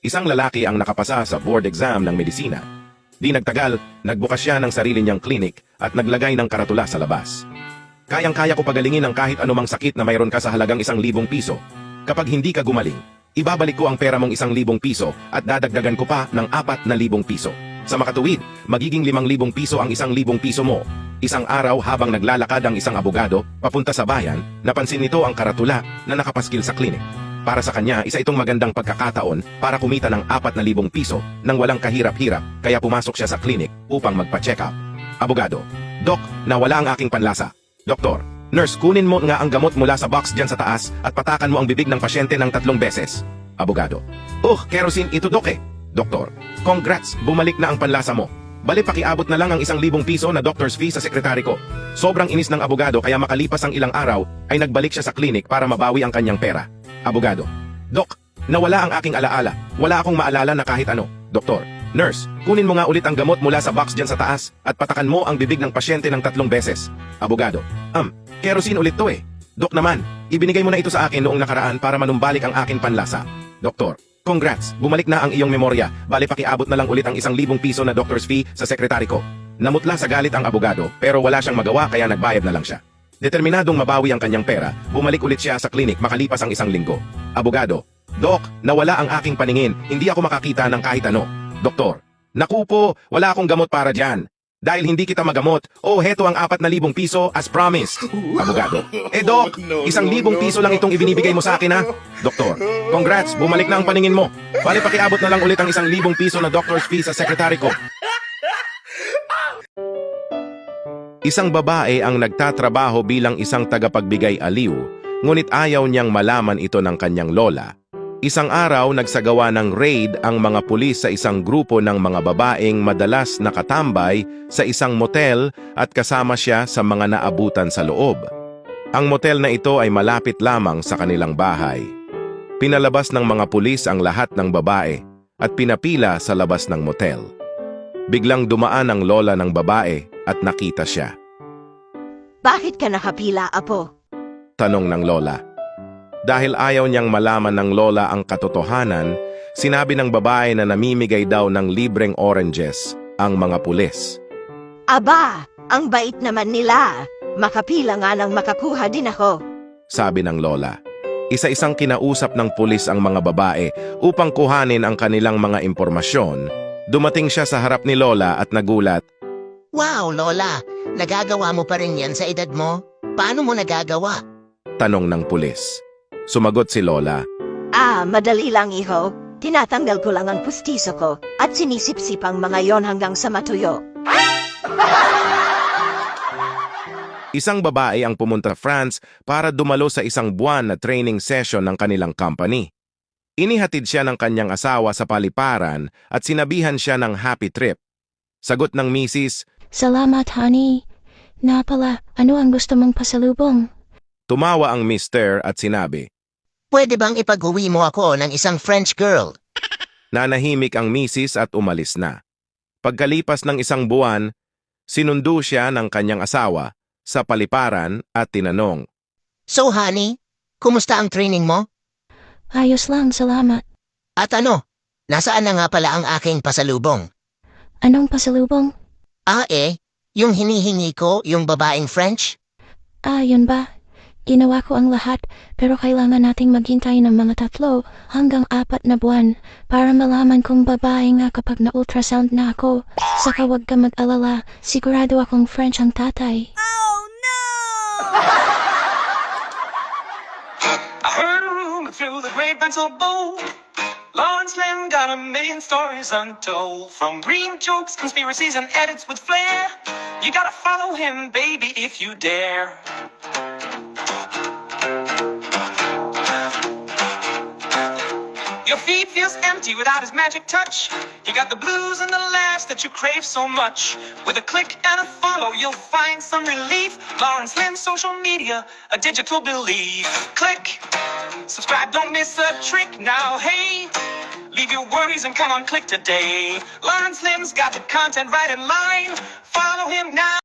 Isang lalaki ang nakapasa sa board exam ng medisina. Di nagtagal, nagbukas siya ng sarili niyang klinik at naglagay ng karatula sa labas. Kayang-kaya ko pagalingin ang kahit anumang sakit na mayroon ka sa halagang 1,000 piso. Kapag hindi ka gumaling, ibabalik ko ang pera mong 1,000 piso at dadagdagan ko pa ng 4,000 piso. Sa makatuwid, magiging 5,000 piso ang 1,000 piso mo. Isang araw habang naglalakad ang isang abogado papunta sa bayan, napansin nito ang karatula na nakapaskil sa klinik. Para sa kanya, isa itong magandang pagkakataon para kumita ng 4,000 piso nang walang kahirap-hirap, kaya pumasok siya sa klinik upang magpa-check up. Abogado: Dok, nawala ang aking panlasa. Doktor: Nurse, kunin mo nga ang gamot mula sa box dyan sa taas at patakan mo ang bibig ng pasyente ng 3 beses. Abogado: kerosene ito, Dok eh. Doktor: Congrats, bumalik na ang panlasa mo. Bali pakiabot na lang ang 1,000 piso na doctor's fee sa sekretary ko. Sobrang inis ng abogado kaya makalipas ang ilang araw ay nagbalik siya sa klinik para mabawi ang kanyang pera. Abogado: Dok, nawala ang aking alaala. Wala akong maalala na kahit ano. Doktor: Nurse, kunin mo nga ulit ang gamot mula sa box dyan sa taas at patakan mo ang bibig ng pasyente ng 3 beses. Abogado: kerosene ulit to eh. Dok naman, ibinigay mo na ito sa akin noong nakaraan para manumbalik ang aking panlasa. Doktor: Congrats, bumalik na ang iyong memorya. Bali pakiabot na lang ulit ang 1,000 piso na doctor's fee sa sekretary ko. Namutla sa galit ang abogado pero wala siyang magawa kaya nagbayad na lang siya. Determinadong mabawi ang kanyang pera, bumalik ulit siya sa klinik makalipas ang 1 linggo. Abogado: Dok, nawala ang aking paningin, hindi ako makakita ng kahit ano. Doktor: Naku po, wala akong gamot para dyan. Dahil hindi kita magamot, heto ang 4,000 piso as promised. Abogado: Dok, 1,000 piso lang itong ibinibigay mo sa akin ha. Doktor: Congrats, bumalik na ang paningin mo. Bali pakiabot na lang ulit ang 1,000 piso na doctor's fee sa sekretary ko. Isang babae ang nagtatrabaho bilang isang tagapagbigay aliw, ngunit ayaw niyang malaman ito ng kanyang lola. Isang araw nagsagawa ng raid ang mga pulis sa isang grupo ng mga babaeng madalas nakatambay sa isang motel at kasama siya sa mga naabutan sa loob. Ang motel na ito ay malapit lamang sa kanilang bahay. Pinalabas ng mga pulis ang lahat ng babae at pinapila sa labas ng motel. Biglang dumaan ang lola ng babae at nakita siya. Bakit ka nakapila, apo? Tanong ng lola. Dahil ayaw niyang malaman ng lola ang katotohanan, sinabi ng babae na namimigay daw ng libreng oranges ang mga pulis. Aba, ang bait naman nila. Makapila nga nang makakuha din ako. Sabi ng lola. Isa-isang kinausap ng pulis ang mga babae upang kuhanin ang kanilang mga impormasyon. Dumating siya sa harap ni lola at nagulat. Wow, Lola! Nagagawa mo pa rin yan sa edad mo? Paano mo nagagawa? Tanong ng pulis. Sumagot si lola. Madali lang, iho. Tinatanggal ko lang ang pustiso ko at sinisip-sip ang mga yon hanggang sa matuyo. Isang babae ang pumunta sa France para dumalo sa isang buwan na training session ng kanilang company. Inihatid siya ng kanyang asawa sa paliparan at sinabihan siya ng happy trip. Sagot ng misis, Salamat, honey. Napala, ano ang gusto mong pasalubong? Tumawa ang mister at sinabi. Pwede bang ipag-uwi mo ako ng isang French girl? Nanahimik ang misis at umalis na. Pagkalipas ng 1 buwan, sinundo siya ng kanyang asawa sa paliparan at tinanong. So, honey, kumusta ang training mo? Ayos lang, salamat. At ano, nasaan na nga pala ang aking pasalubong? Anong pasalubong? Yung hinihingi ko, yung babaeng French? Yun ba? Ginawa ko ang lahat, pero kailangan nating maghintay ng mga 3 hanggang 4 na buwan para malaman kung babae nga kapag na-ultrasound na ako. Saka wag ka mag-alala, sigurado akong French ang tatay. I heard a rumor through the grapevine so bold. Lawrence Lim got 1,000,000 stories untold. From green jokes, conspiracies, and edits with flair. You gotta follow him, baby, if you dare. Your feet feels empty without his magic touch. He got the blues and the laughs that you crave so much. With a click and a follow, you'll find some relief. Lawrence Lim's social media, a digital belief. Click, subscribe, don't miss a trick. Now, hey, leave your worries and come on, click today. Lawrence Lim's got the content right in line. Follow him now.